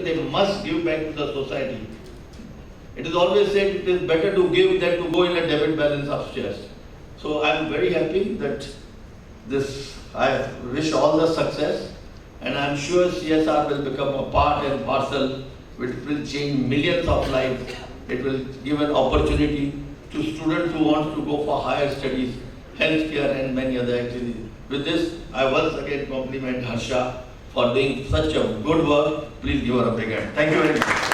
they must give back to the society. It is always said it is better to give than to go in a debit balance upstairs. So I am very happy that I wish all the success, and I am sure CSR will become a part and parcel which will change millions of lives. It will give an opportunity to students who want to go for higher studies, healthcare and many other activities. With this, I once again compliment Harsha for doing such a good work. Please give her a big hand. Thank you very much.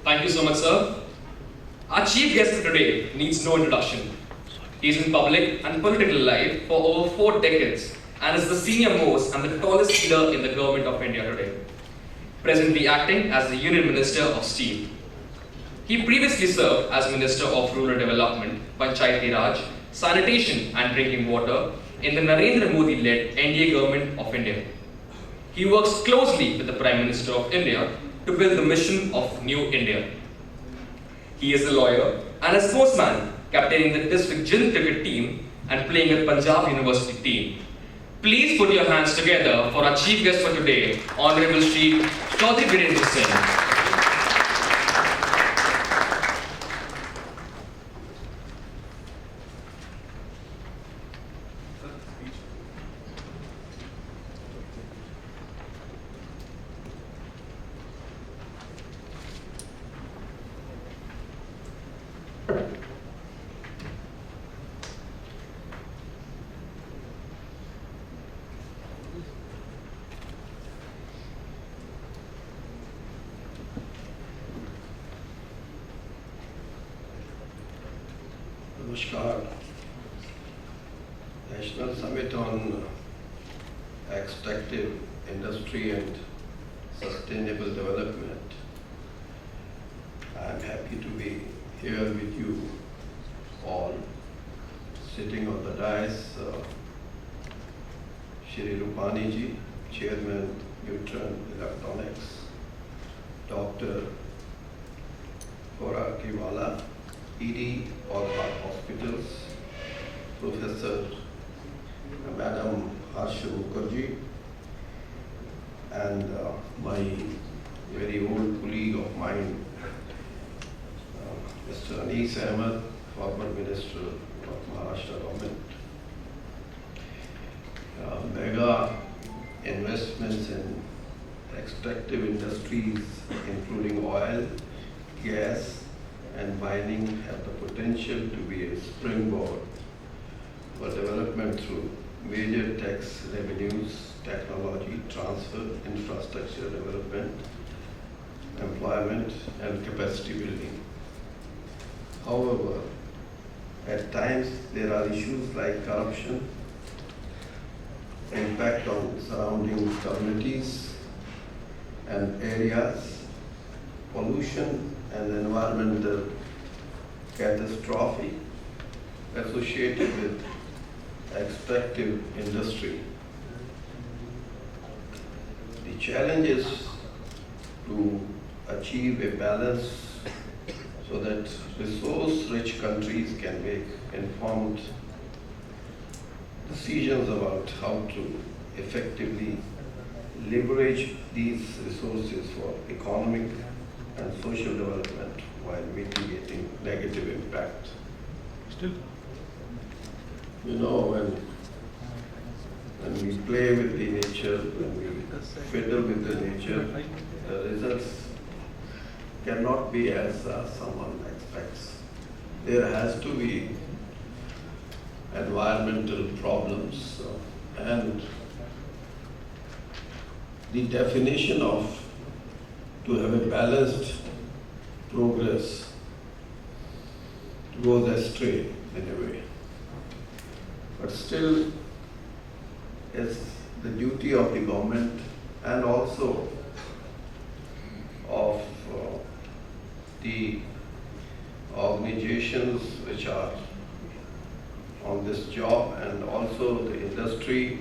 Thank you so much, sir. Our chief guest today needs no introduction. He is in public and political life for over 4 decades and is the senior most and the tallest leader in the government of India today, presently acting as the Union Minister of Steel. He previously served as Minister of Rural Development, Panchayati Raj, Sanitation and Drinking Water in the Narendra Modi-led NDA government of India. He works closely with the Prime Minister of India to build the mission of New India. He is a lawyer and a sportsman, captaining the district Jind cricket team and playing at Punjab University team. Please put your hands together for our chief guest for today, Honorable Shri.Chaudhary Birendra Singh. Namaskar. National Summit on Extractive Industry and Sustainable Development. I am happy to be here with you all. Sitting on the dais, Shri Rupani ji, Chairman, Neutron Electronics, Dr. Khorakiwala, ED, Workhard Hospitals, Professor Madam Harsha Mukherjee, and my very old colleague of mine, Mr. Anis Ahmed, former Minister of Maharashtra government. Mega investments in extractive industries, including oil, gas, and mining, have the potential to be a springboard for development through major tax revenues, technology transfer, infrastructure development, employment, and capacity building. However, at times there are issues like corruption, impact on surrounding communities and areas, pollution and environmental catastrophe associated with extractive industry. The challenge is to achieve a balance so that resource-rich countries can make informed decisions about how to effectively leverage these resources for economic and social development while mitigating negative impact. Still, you know, when we play with the nature, when we fiddle with the nature, the results cannot be as someone expects. There has to be environmental problems, and the definition of to have a balanced progress goes astray in a way. But still, it's the duty of the government and also of the organizations which are on this job, and also the industry industry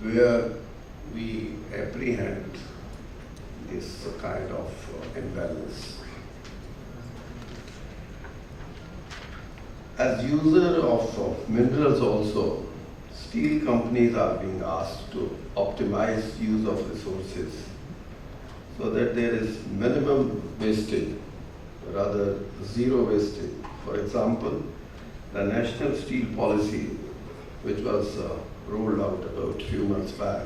where we apprehend this kind of imbalance. As user of minerals also, steel companies are being asked to optimize use of resources so that there is minimum wastage, rather zero wastage. For example, the National Steel Policy, which was rolled out about a few months back,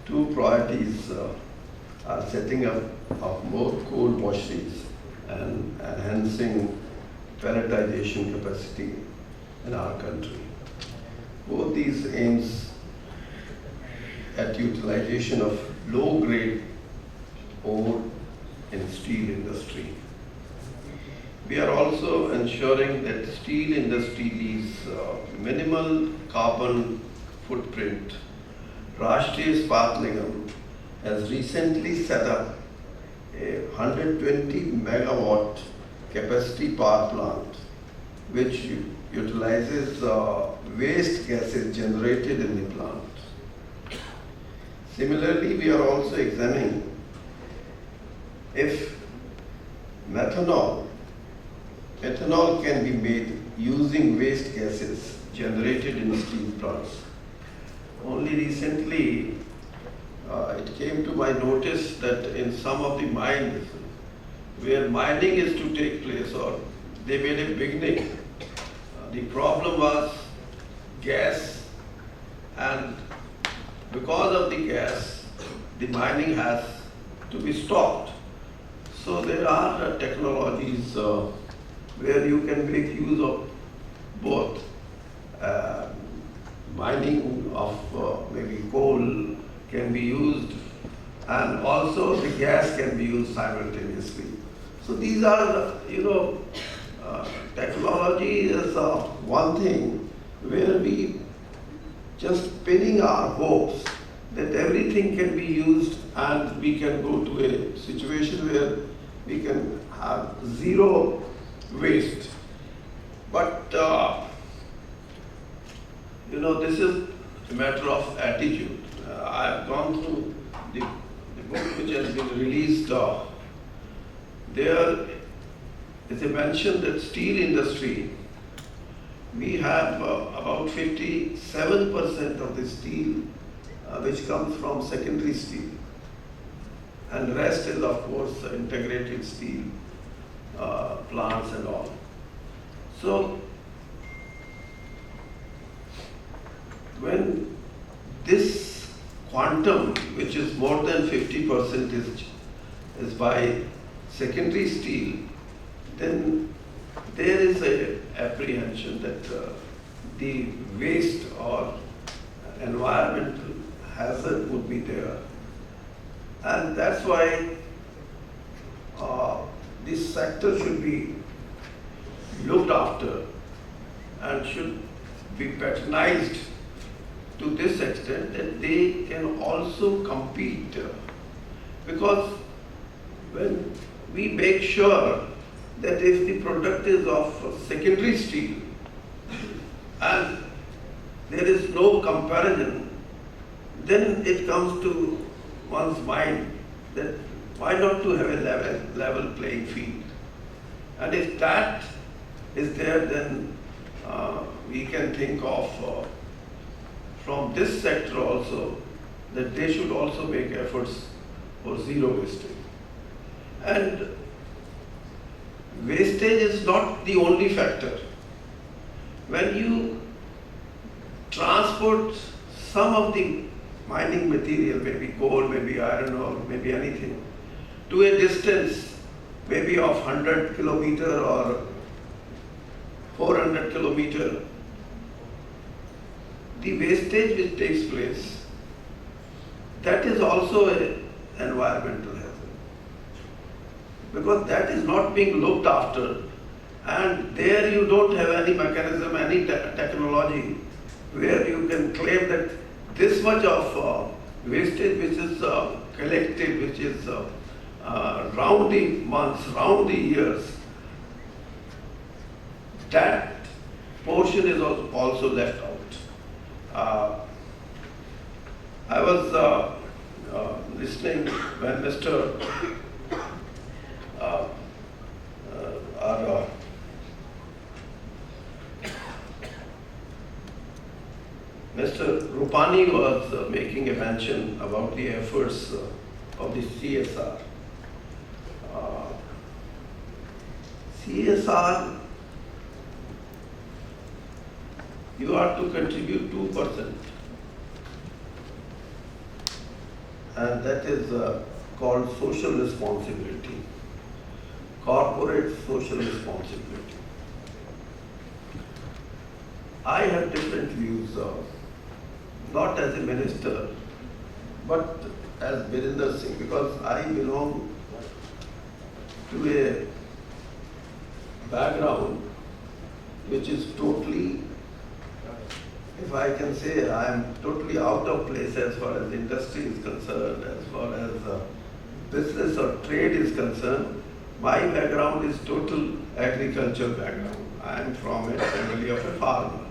two priorities are setting up of more coal washeries and enhancing pelletization capacity in our country. Both these aims at utilization of low-grade ore in steel industry. We are also ensuring that steel industry leaves minimal carbon footprint. Rashtriya Ispat Nigam has recently set up a 120 megawatt capacity power plant which utilizes waste gases generated in the plant. Similarly, we are also examining if ethanol can be made using waste gases generated in steel plants. Only recently, it came to my notice that in some of the mines where mining is to take place, or they made a beginning, the problem was gas, and because of the gas, the mining has to be stopped. So there are technologies where you can make use of both mining of maybe coal can be used, and also the gas can be used simultaneously. So these are, technology is one thing where we just pinning our hopes that everything can be used and we can go to a situation where we can have zero waste. But, this is a matter of attitude. I have gone through the book which has been released. There is a mention that steel industry, we have about 57% of the steel which comes from secondary steel, and the rest is of course integrated steel plants and all. So when this quantum, which is more than 50% is by secondary steel, then there is an apprehension that the waste or environmental hazard would be there. And that's why this sector should be looked after and should be patronized to this extent that they can also compete. Because when we make sure that if the product is of secondary steel and there is no comparison, then it comes to one's mind that why not to have a level playing field. And if that is there, then we can think of from this sector also that they should also make efforts for zero wastage. And wastage is not the only factor. When you transport some of the mining material, maybe coal, maybe iron ore, maybe anything, to a distance maybe of 100 kilometer or 400 kilometer, the wastage which takes place, that is also an environmental hazard. Because that is not being looked after, and there you don't have any mechanism, any technology where you can claim that this much of wastage which is collected, which is round the months, round the years, that portion is also left out. when uh, our Mr. Rupani was making a mention about the efforts of the CSR. CSR, you are to contribute 2%, and that is called social responsibility, corporate social responsibility. I have different views, not as a minister, but as Birendra Singh, because I belong to a background which is totally, if I can say, I am totally out of place as far as industry is concerned, as far as business or trade is concerned. My background is total agriculture background. I am from a family of a farmer.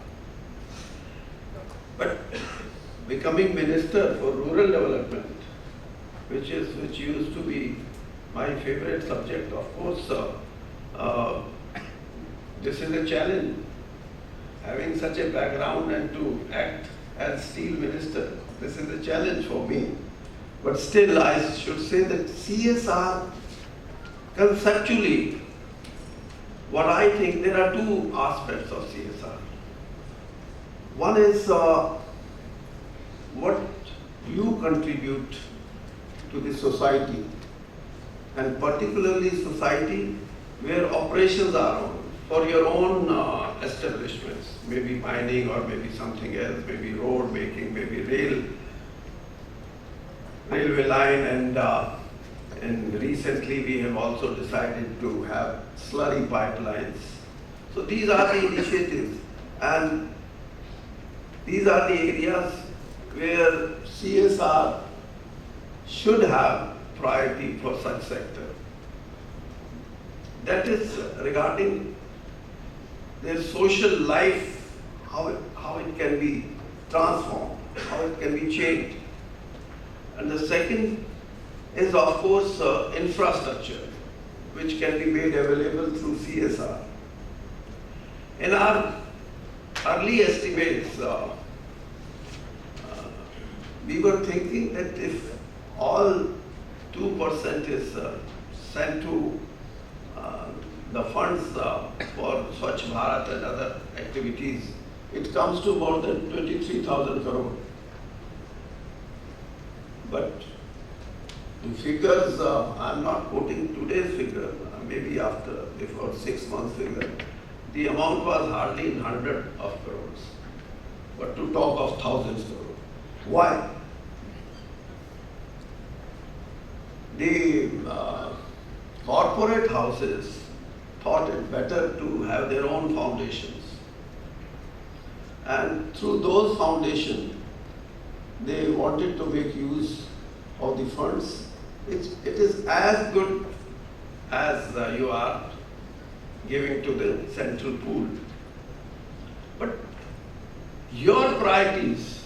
But becoming minister for rural development, which used to be my favorite subject, of course, this is a challenge. Having such a background and to act as steel minister, this is a challenge for me. But still, I should say that CSR, conceptually, what I think, there are two aspects of CSR. One is what you contribute to the society, and particularly society where operations are on, for your own establishments, maybe mining or maybe something else, maybe road making, maybe railway line, and recently we have also decided to have slurry pipelines. So these are the initiatives, and these are the areas where CSR should have priority for such sector. That is regarding their social life, how it can be transformed, how it can be changed. And the second is, of course, infrastructure, which can be made available through CSR. In our early estimates, we were thinking that if all 2% is sent to the funds for Swachh Bharat and other activities, it comes to more than 23,000 crore. But the figures, I'm not quoting today's figure, maybe before 6 months figure, the amount was hardly in hundreds of crores, but to talk of thousands of crores. Why? The corporate houses thought it better to have their own foundations. And through those foundations, they wanted to make use of the funds. It is as good as you are giving to the central pool. But your priorities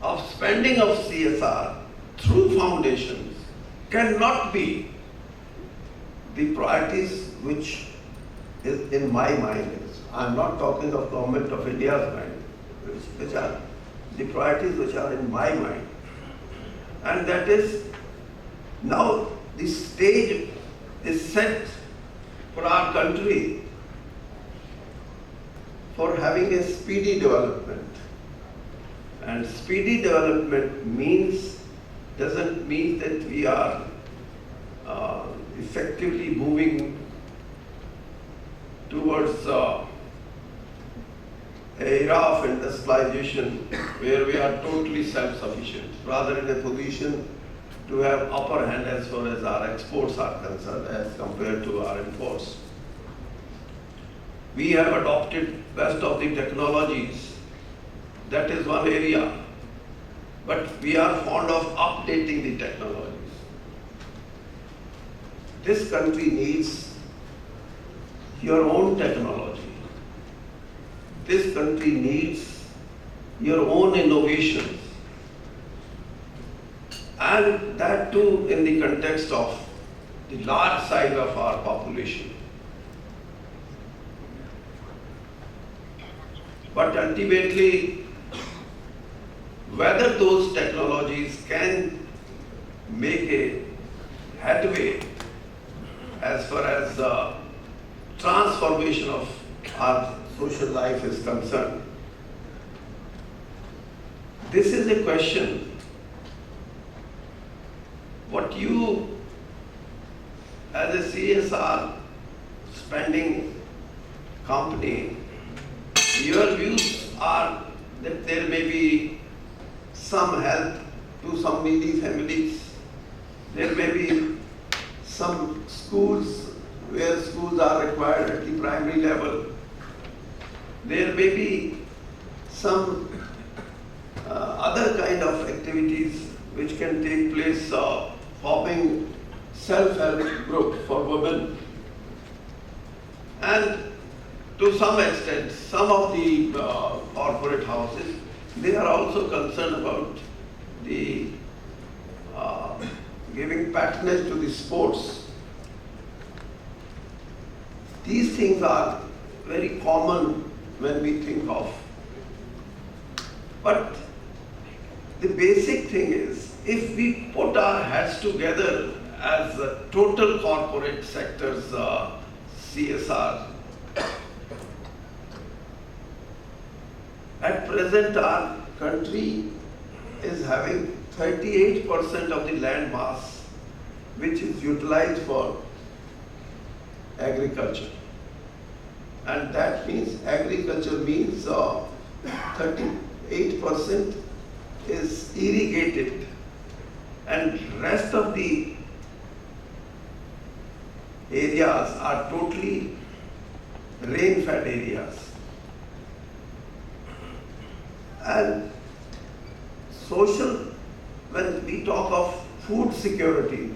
of spending of CSR through foundations cannot be the priorities which is in my mind. I'm not talking of Government of India's mind, which are the priorities which are in my mind. And that is, now the stage is set for our country for having a speedy development. And speedy development doesn't mean that we are effectively moving towards an era of industrialization where we are totally self-sufficient, rather in a position to have upper hand as far as our exports are concerned as compared to our imports. We have adopted best of the technologies. That is one area. But we are fond of updating the technologies. This country needs your own technology. This country needs your own innovations. and that too in the context of the large size of our population. But ultimately, whether those technologies can make a headway as far as the transformation of our social life is concerned, this is a question. What you, as a CSR spending company, your views are that there may be some help to some needy families. There may be some schools where schools are required at the primary level. There may be some other kind of activities which can take place, forming self-help group for women. And to some extent, some of the corporate houses, they are also concerned about the giving patronage to the sports. These things are very common when we think of. But the basic thing is, if we put our heads together as a total corporate sector's CSR, at present our country is having 38% of the land mass which is utilized for agriculture. And that means agriculture means 38% is irrigated, and rest of the areas are totally rain-fed areas. And social, when we talk of food security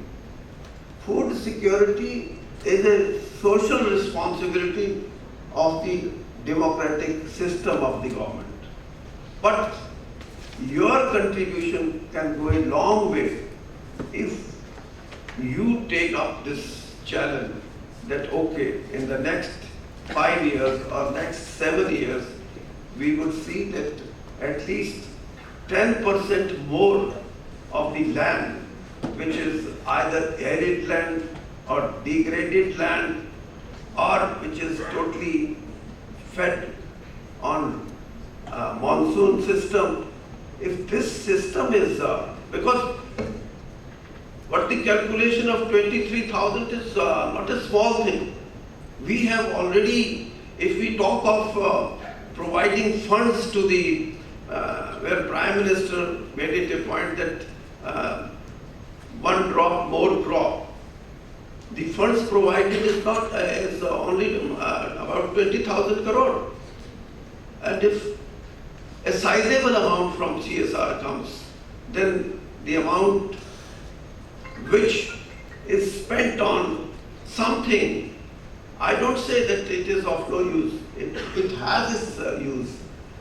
is a social responsibility of the democratic system of the government. But your contribution can go a long way if you take up this challenge that, okay, in the next 5 years or next 7 years, we would see that at least 10% more of the land, which is either arid land or degraded land, or which is totally fed on monsoon system. If this system is, because what the calculation of 23,000 is not a small thing. We have already, if we talk of providing funds to the, where Prime Minister made it a point that one drop more crop, the funds provided is not is only about 20,000 crore. And if a sizable amount from CSR comes, then the amount which is spent on something, I don't say that it is of no use. It has its use.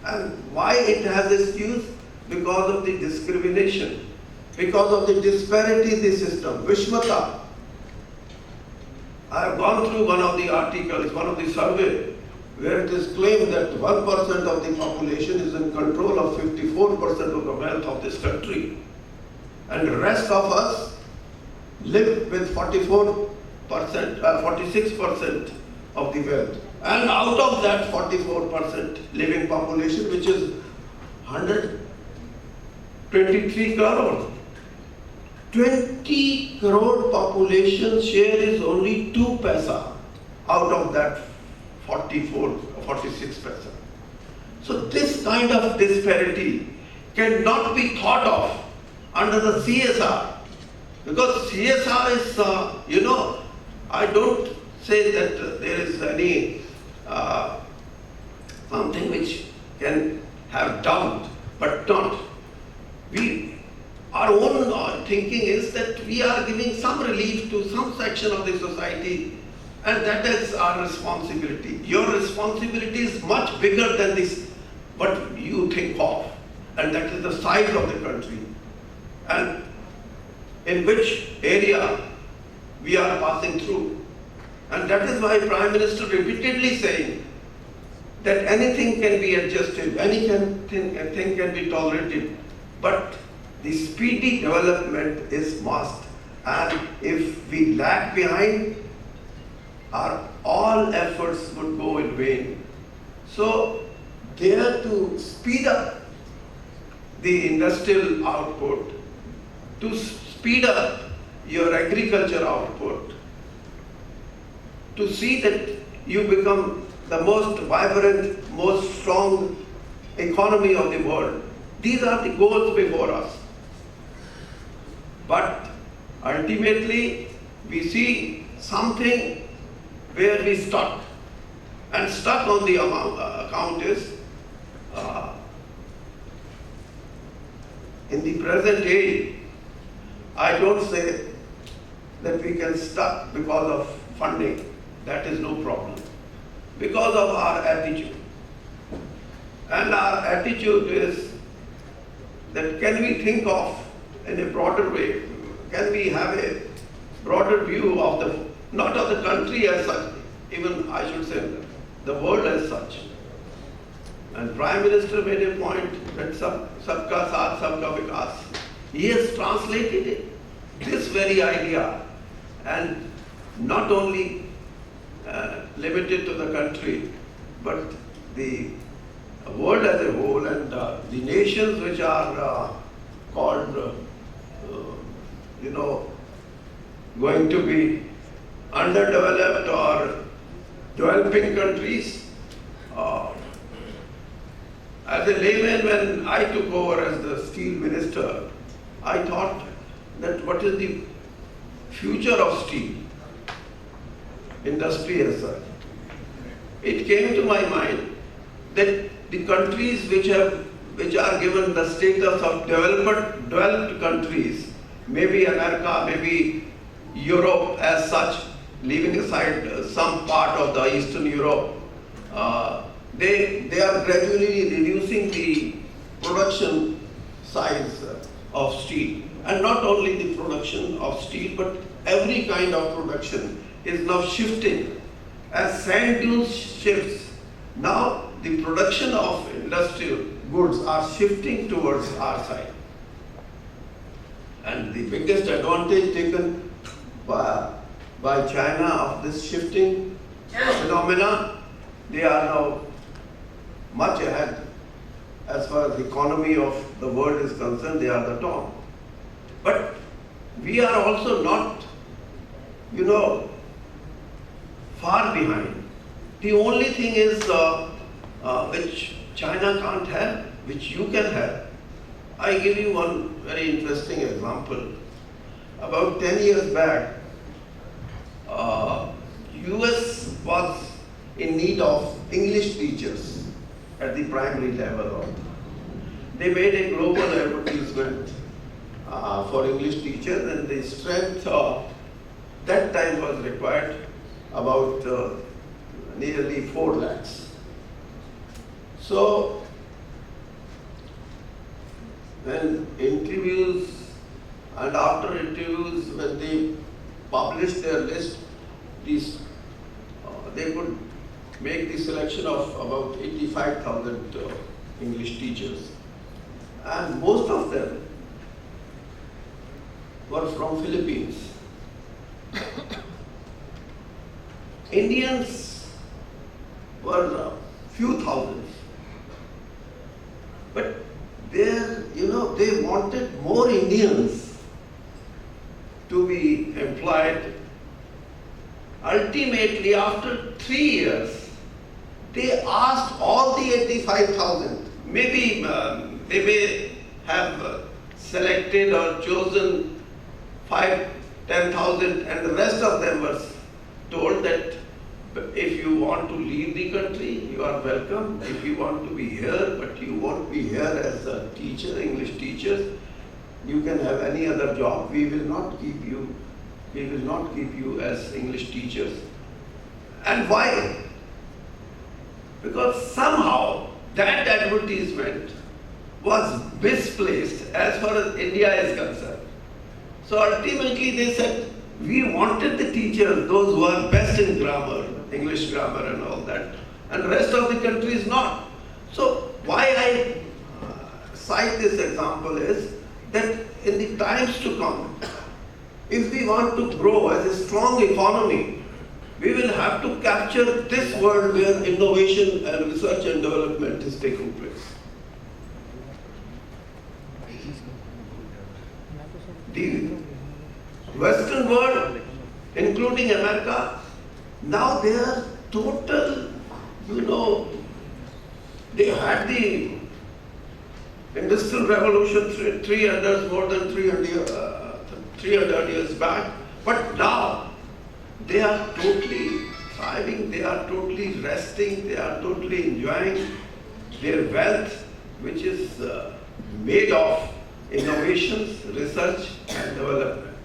And why it has its use? Because of the discrimination, because of the disparity in the system, Vishmata. I have gone through one of the articles, one of the survey, where it is claimed that 1% of the population is in control of 54% of the wealth of this country. And the rest of us live with 46% of the wealth. And out of that 44% living population, which is 123 crore, 20 crore population share is only 2 paisa out of that 46%. So this kind of disparity cannot be thought of under the CSR, because CSR is, I don't say that there is any something which can have doubt, but not. Our own thinking is that we are giving some relief to some section of the society, and that is our responsibility. Your responsibility is much bigger than this, what you think of, and that is the size of the country. And in which area we are passing through. And that is why Prime Minister repeatedly saying that anything can be adjusted, anything can be tolerated, but the speedy development is must. And if we lag behind, our all efforts would go in vain. So there to speed up the industrial output, to speed up your agriculture output, to see that you become the most vibrant, most strong economy of the world. These are the goals before us. But ultimately, we see something where we stuck. And stuck on the account is, in the present age, I don't say that we can stuck because of funding. That is no problem. Because of our attitude. And our attitude is that can we think of in a broader way? Can we have a broader view of the, not of the country as such, even I should say the world as such. And Prime Minister made a point that sabka saath, sabka vikas. He has translated it, this very idea, and not only limited to the country, but the world as a whole, and the nations which are called, going to be underdeveloped or developing countries. As a layman, when I took over as the steel minister, I thought that what is the future of steel industry as such. It came to my mind that the countries which are given the status of developed countries, maybe America, maybe Europe as such, leaving aside some part of the Eastern Europe, they are gradually reducing the production size of steel. And not only the production of steel, but every kind of production is now shifting. As sand dunes shifts, now the production of industrial goods are shifting towards our side. And the biggest advantage taken by China of this shifting phenomena, they are now much ahead as far as the economy of the world is concerned. They are the top. But we are also not, far behind. The only thing is which China can't have, which you can have. I give you one very interesting example. About 10 years back, US was in need of English teachers at the primary level. They made a global advertisement for English teachers, and the strength that time was required about nearly 4 lakhs. So when interviews and after interviews, when they published their list, they could make the selection of about 85,000 English teachers. And most of them were from Philippines. Indians were few thousands. But they wanted more Indians to be employed. Ultimately, after 3 years, they asked all the 85,000. Maybe they may have selected or chosen 10,000, and the rest of them were told that if you want to leave the country, you are welcome. If you want to be here, but you won't be here as a teacher, English teachers, you can have any other job. We will not keep you. We will not keep you as English teachers. And why? Because somehow that advertisement was misplaced as far as India is concerned. So ultimately they said, we wanted the teachers, those who are best in grammar, English grammar and all that, and the rest of the country is not. So why I cite this example is that in the times to come, if we want to grow as a strong economy, we will have to capture this world where innovation and research and development is taking place. The Western world, including America, now they are total, they had the Industrial Revolution more than 300 years back, but now they are totally thriving, they are totally resting, they are totally enjoying their wealth, which is made of innovations, research and development.